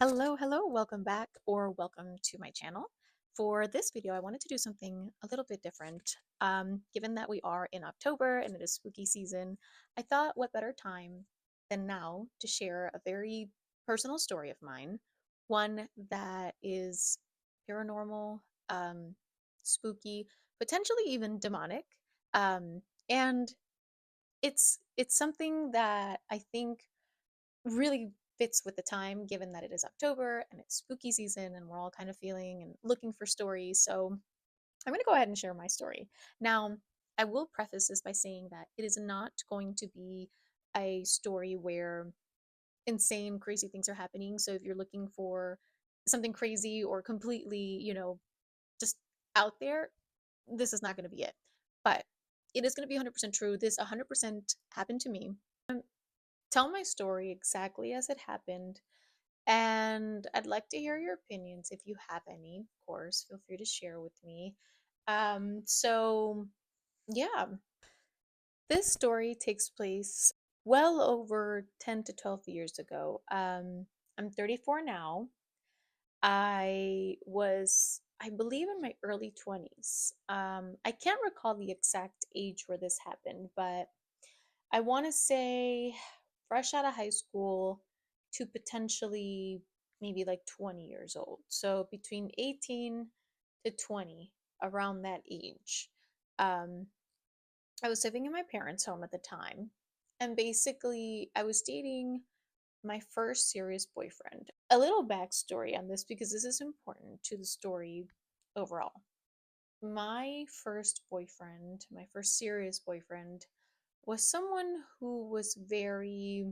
Hello, hello, welcome back or welcome to my channel. For this video, I wanted to do something a little bit different. Given that we are in October and it is spooky season, I thought what better time than now to share a very personal story of mine, one that is paranormal, spooky, potentially even demonic. And it's something that I think really fits with the time given that it is October and it's spooky season and we're all kind of feeling and looking for stories. So I'm going to go ahead and share my story. Now, I will preface this by saying that it is not going to be a story where insane, crazy things are happening. So if you're looking for something crazy or completely, just out there, this is not going to be it. But it is going to be 100% true. This 100% happened to me. Tell my story exactly as it happened. And I'd like to hear your opinions if you have any, of course. Feel free to share with me. So yeah, this story takes place well over 10 to 12 years ago. I'm 34 now. I believe, in my early 20s. I can't recall the exact age where this happened, but I want to say fresh out of high school to potentially maybe like 20 years old. So between 18 to 20, around that age. Um, I was living in my parents' home at the time. And basically, I was dating my first serious boyfriend. A little backstory on this because this is important to the story overall. My first boyfriend, my first serious boyfriend, was someone who was very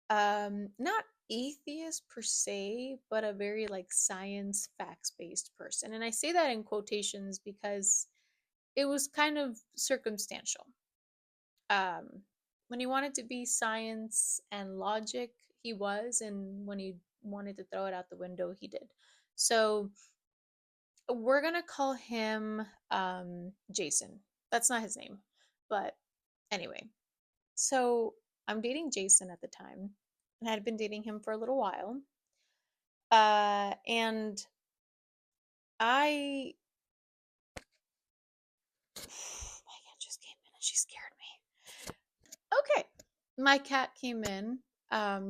not atheist per se, but a very like science facts based person. And I say that in quotations because it was kind of circumstantial. um when he wanted to be science and logic, he was, and when he wanted to throw it out the window, he did. So we're gonna call him Jason. That's not his name, but anyway. So I'm dating Jason at the time, and I had been dating him for a little while. And I my cat just came in and she scared me. Okay, my cat came in,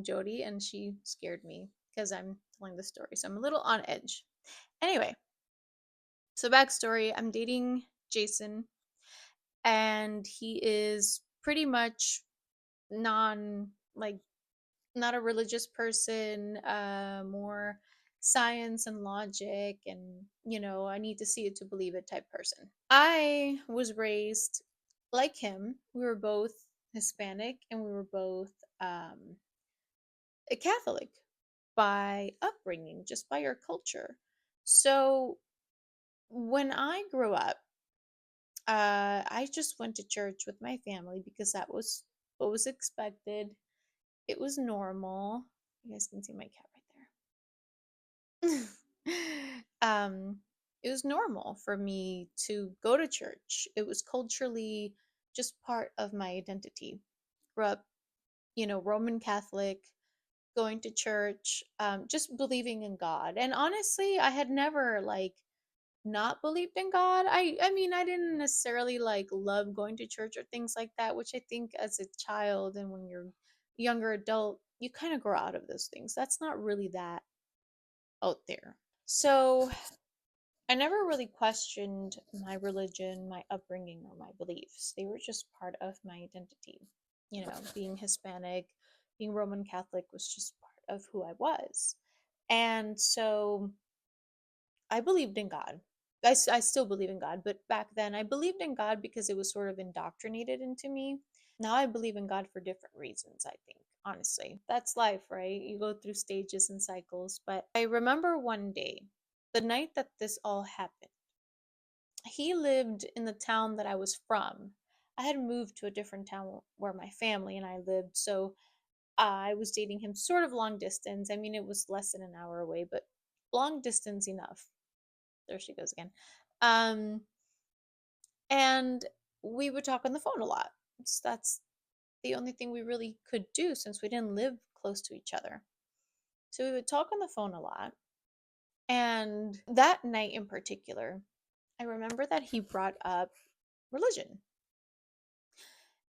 Jody, and she scared me because I'm telling the story, so I'm a little on edge. Anyway, so backstory: I'm dating Jason, and he is pretty much non like not a religious person, more science and logic, and I need to see it to believe it type person. I was raised like him. We were both Hispanic and we were both a Catholic by upbringing, just by our culture. So when I grew up, I just went to church with my family because that was what was expected. It was normal. You guys can see my cat right there. It was normal for me to go to church. It was culturally just part of my identity. Grew up, Roman Catholic, going to church, just believing in God. And honestly, I had never like not believed in God. I mean, I didn't necessarily like love going to church or things like that, which I think as a child and when you're a younger adult, you kind of grow out of those things. That's not really that out there. So I never really questioned my religion, my upbringing, or my beliefs. They were just part of my identity. Being Hispanic, being Roman Catholic was just part of who I was. And so I believed in God. I still believe in God, but back then I believed in God because it was sort of indoctrinated into me. Now I believe in God for different reasons, I think, honestly. That's life, right? You go through stages and cycles. But I remember one day, the night that this all happened, he lived in the town that I was from. I had moved to a different town where my family and I lived, so I was dating him sort of long distance. I mean, it was less than an hour away, but long distance enough. There she goes again. Um, and we would talk on the phone a lot. That's the only thing we really could do since we didn't live close to each other. So we would talk on the phone a lot. And that night in particular, I remember that he brought up religion.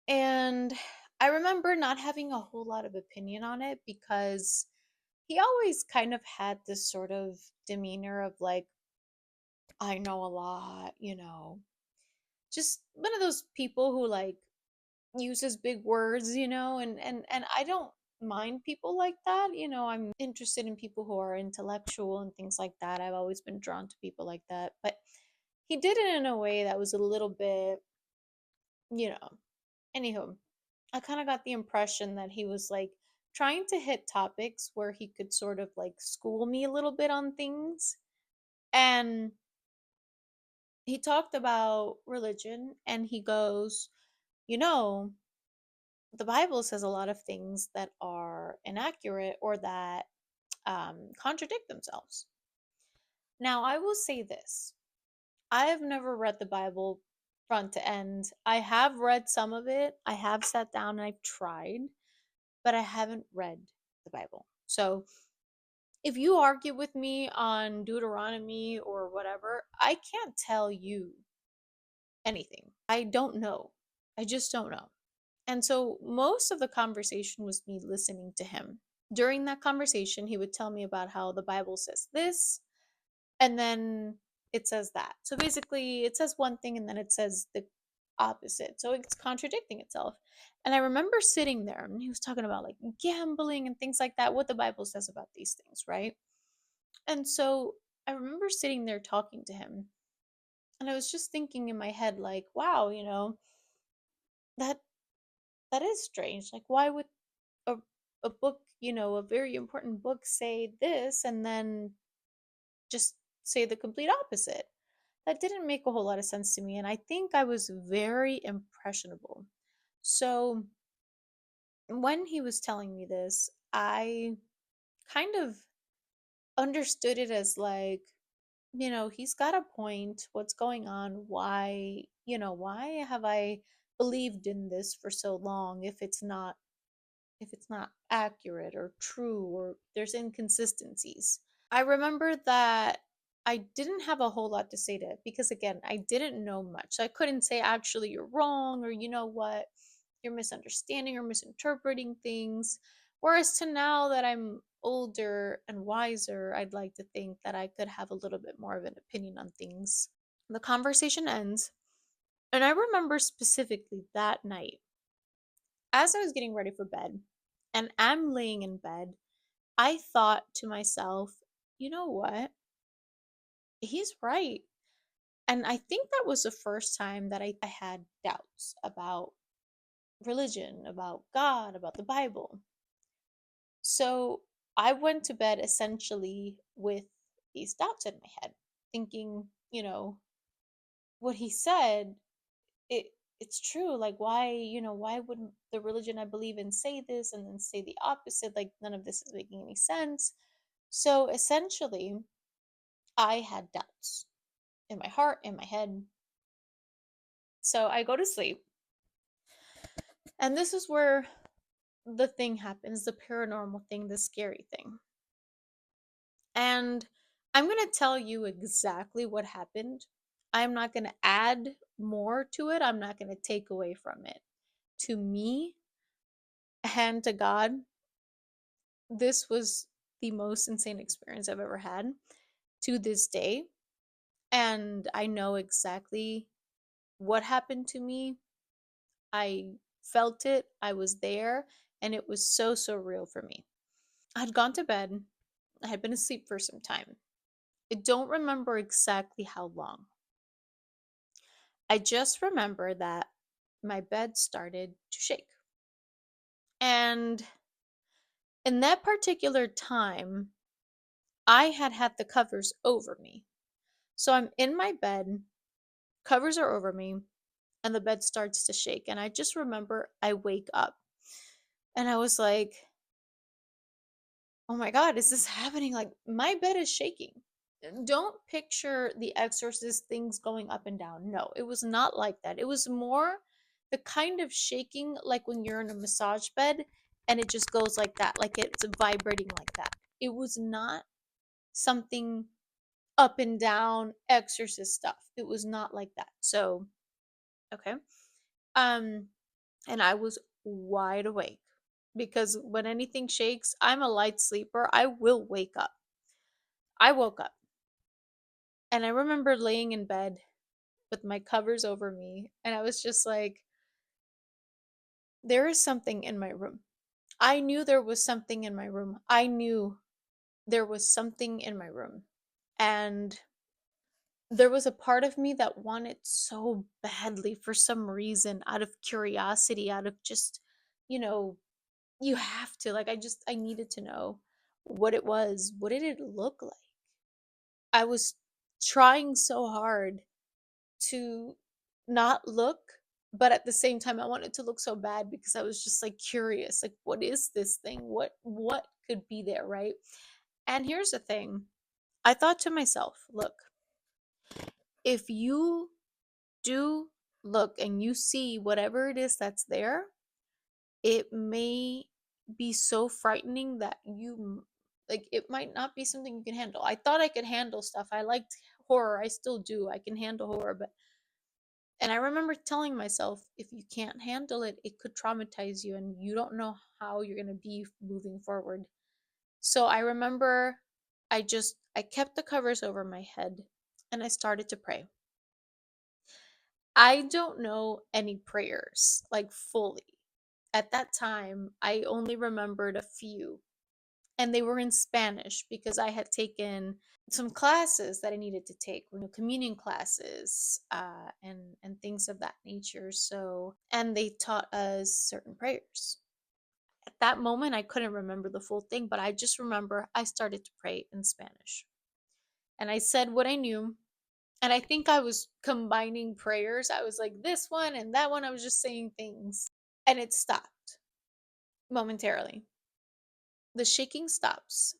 And I remember not having a whole lot of opinion on it because he always kind of had this sort of demeanor of like, I know a lot, just one of those people who like uses big words, and I don't mind people like that. I'm interested in people who are intellectual and things like that. I've always been drawn to people like that. But he did it in a way that was a little bit, you know. Anywho, I kind of got the impression that he was like trying to hit topics where he could sort of like school me a little bit on things. And he talked about religion and he goes, you know, the Bible says a lot of things that are inaccurate or that contradict themselves. Now, I will say this: I have never read the Bible front to end. I have read some of it, I have sat down and I've tried, but I haven't read the Bible. So, if you argue with me on Deuteronomy or whatever, I can't tell you anything. I don't know. I just don't know. And so most of the conversation was me listening to him. During that conversation, he would tell me about how the Bible says this, and then it says that. So basically, it says one thing and then it says the opposite. So it's contradicting itself. And I remember sitting there and he was talking about like gambling and things like that, what the Bible says about these things, right? And so I remember sitting there talking to him and I was just thinking in my head, like, wow, that that is strange. Like, why would a a book, a very important book say this and then just say the complete opposite? That didn't make a whole lot of sense to me, and I think I was very impressionable. So when he was telling me this, I kind of understood it as like, he's got a point. What's going on? Why have I believed in this for so long if it's not accurate or true or there's inconsistencies? I remember that I didn't have a whole lot to say to it because, again, I didn't know much. So I couldn't say, actually, you're wrong, or you know what, you're misunderstanding or misinterpreting things. Whereas to now that I'm older and wiser, I'd like to think that I could have a little bit more of an opinion on things. The conversation ends, and I remember specifically that night, as I was getting ready for bed, and I'm laying in bed, I thought to myself, you know what? He's right. And I think that was the first time that I had doubts about religion, about God, about the Bible. So I went to bed essentially with these doubts in my head, thinking, what he said, it's true. Like, why wouldn't the religion I believe in say this and then say the opposite? Like, none of this is making any sense. So essentially, I had doubts in my heart, in my head. So I go to sleep. And this is where the thing happens, the paranormal thing, the scary thing. And I'm going to tell you exactly what happened. I'm not going to add more to it. I'm not going to take away from it. To me and to God, this was the most insane experience I've ever had to this day. And I know exactly what happened to me. I felt it, I was there, and it was so, so real for me. I had gone to bed, I had been asleep for some time. I don't remember exactly how long. I just remember that my bed started to shake. And in that particular time, I had had the covers over me. So I'm in my bed, covers are over me, and the bed starts to shake. And I just remember I wake up and I was like, oh my God, is this happening? Like, my bed is shaking. Don't picture the exorcist things going up and down. No, it was not like that. It was more the kind of shaking like when you're in a massage bed and it just goes like that, like it's vibrating like that. It was not something up and down exorcist stuff. It was not like that. So, okay. Um, and I was wide awake because when anything shakes, I'm a light sleeper. I will wake up. I woke up and I remember laying in bed with my covers over me, and I was just like, there is something in my room. I knew there was something in my room. I knew there was something in my room. And there was a part of me that wanted so badly for some reason, out of curiosity, out of just, you know, you have to. Like, I needed to know what it was. What did it look like? I was trying so hard to not look, but at the same time I wanted to look so bad because I was just like curious, like what is this thing? What could be there, right? And here's the thing. I thought to myself, look, if you do look and you see whatever it is that's there, it may be so frightening that like it might not be something you can handle. I thought I could handle stuff. I liked horror. I still do. I can handle horror, but and I remember telling myself, if you can't handle it, it could traumatize you and you don't know how you're going to be moving forward. So I remember I kept the covers over my head and I started to pray. I don't know any prayers like fully. At that time, I only remembered a few, and they were in Spanish because I had taken some classes that I needed to take, communion classes, and things of that nature. So, and they taught us certain prayers. At that moment, I couldn't remember the full thing, but I just remember I started to pray in Spanish, and I said what I knew. And I think I was combining prayers. I was like this one and that one. I was just saying things, and it stopped momentarily. The shaking stops,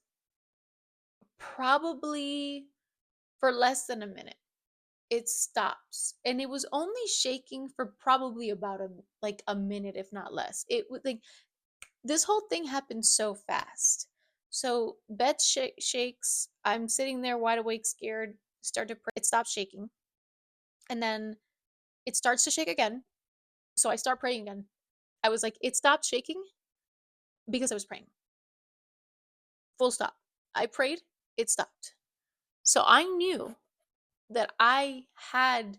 probably for less than a minute. It stops, and it was only shaking for probably about a minute, if not less. It would like this whole thing happened so fast. So bed shakes. I'm sitting there wide awake, scared. Start to pray. It stops shaking, and then it starts to shake again. So I start praying again. I was like, it stopped shaking because I was praying. Full stop. I prayed. It stopped. So I knew that I had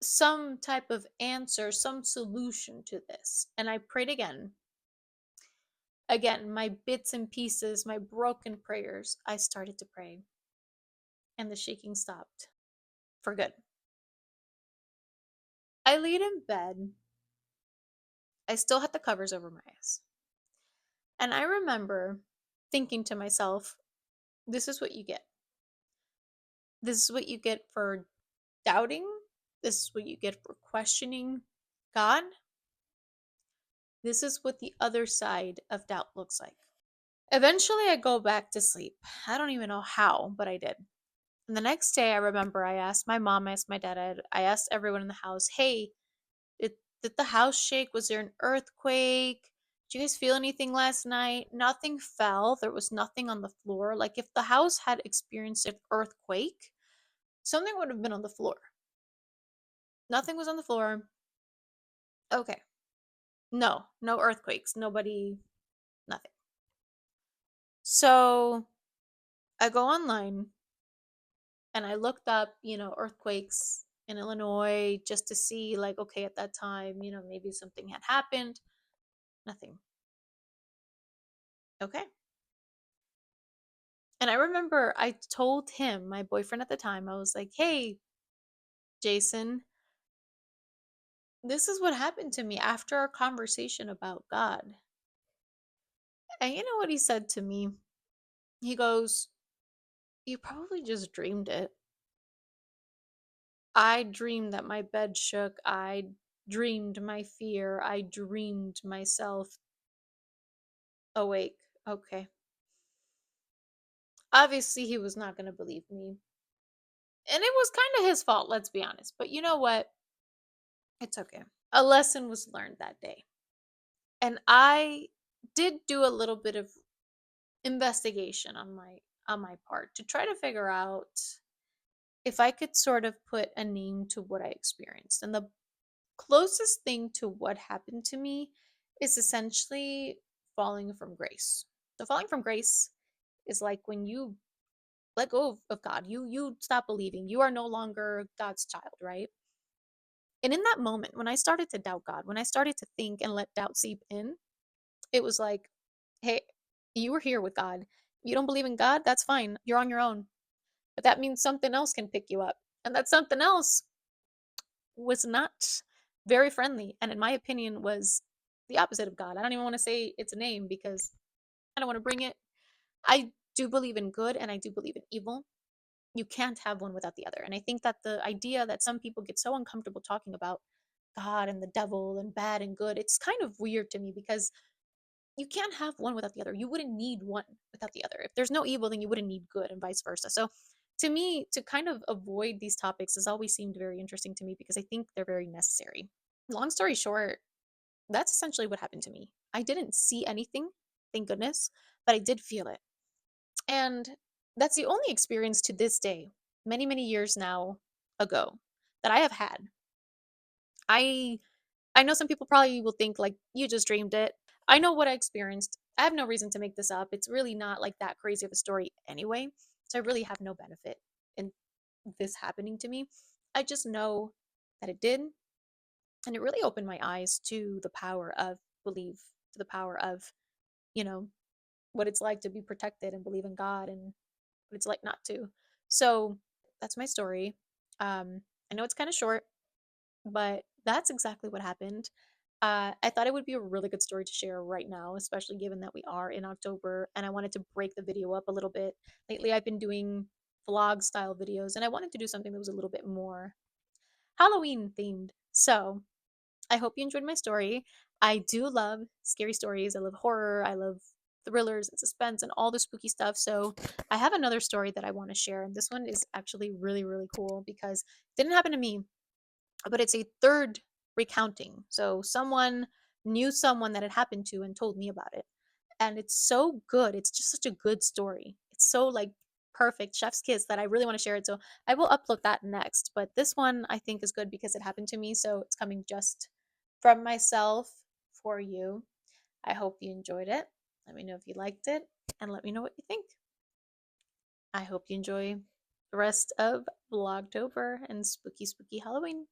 some type of answer, some solution to this. And I prayed again. Again, my bits and pieces, my broken prayers, I started to pray. And the shaking stopped for good. I laid in bed. I still had the covers over my eyes. And I remember thinking to myself, this is what you get. This is what you get for doubting. This is what you get for questioning God. This is what the other side of doubt looks like. Eventually, I go back to sleep. I don't even know how, but I did. And the next day, I remember I asked my mom, I asked my dad, I asked everyone in the house, hey, did the house shake? Was there an earthquake? Did you guys feel anything last night? Nothing fell. There was nothing on the floor. Like if the house had experienced an earthquake, something would have been on the floor. Nothing was on the floor. Okay. No, no earthquakes. Nobody, nothing. So I go online and I looked up, earthquakes in Illinois just to see, like, okay, at that time, maybe something had happened. Nothing. Okay. And I remember I told him, my boyfriend at the time, I was like, hey, Jason, this is what happened to me after our conversation about God. And you know what he said to me? He goes, you probably just dreamed it. I dreamed that my bed shook. I dreamed my fear. I dreamed myself awake. Okay. Obviously, he was not going to believe me. And it was kind of his fault, let's be honest. But you know what? It's okay. A lesson was learned that day. And I did do a little bit of investigation on my part to try to figure out if I could sort of put a name to what I experienced. And the closest thing to what happened to me is essentially falling from grace. So falling from grace is like when you let go of God, you stop believing. You are no longer God's child, right? And in that moment, when I started to doubt God, when I started to think and let doubt seep in, it was like, hey, you were here with God. You don't believe in God? That's fine. You're on your own. But that means something else can pick you up. And that something else was not very friendly. And in my opinion, was the opposite of God. I don't even want to say its a name because I don't want to bring it. I do believe in good and I do believe in evil. You can't have one without the other. And I think that the idea that some people get so uncomfortable talking about God and the devil and bad and good, it's kind of weird to me because you can't have one without the other. You wouldn't need one without the other. If there's no evil, then you wouldn't need good and vice versa. So to me, to kind of avoid these topics has always seemed very interesting to me because I think they're very necessary. Long story short, that's essentially what happened to me. I didn't see anything, thank goodness, but I did feel it. And that's the only experience to this day, many, many years now ago, that I have had. I I know some people probably will think like you just dreamed it. I know what I experienced. I have no reason to make this up. It's really not like that crazy of a story anyway. So I really have no benefit in this happening to me. I just know that it did. And it really opened my eyes to the power of belief, to the power of, you know, what it's like to be protected and believe in God and what it's like not to. So that's my story. I know it's kind of short, but that's exactly what happened. I thought it would be a really good story to share right now, especially given that we are in October and I wanted to break the video up a little bit. Lately, I've been doing vlog style videos and I wanted to do something that was a little bit more Halloween themed. So I hope you enjoyed my story. I do love scary stories. I love horror. I love thrillers and suspense and all the spooky stuff. So I have another story that I want to share. And this one is actually really, really cool because it didn't happen to me, but it's a third recounting. So someone knew someone that it happened to and told me about it. And it's so good. It's just such a good story. It's so like perfect, chef's kiss, that I really want to share it. So I will upload that next. But this one I think is good because it happened to me. So it's coming just from myself for you. I hope you enjoyed it. Let me know if you liked it and let me know what you think. I hope you enjoy the rest of Vlogtober and spooky, spooky Halloween.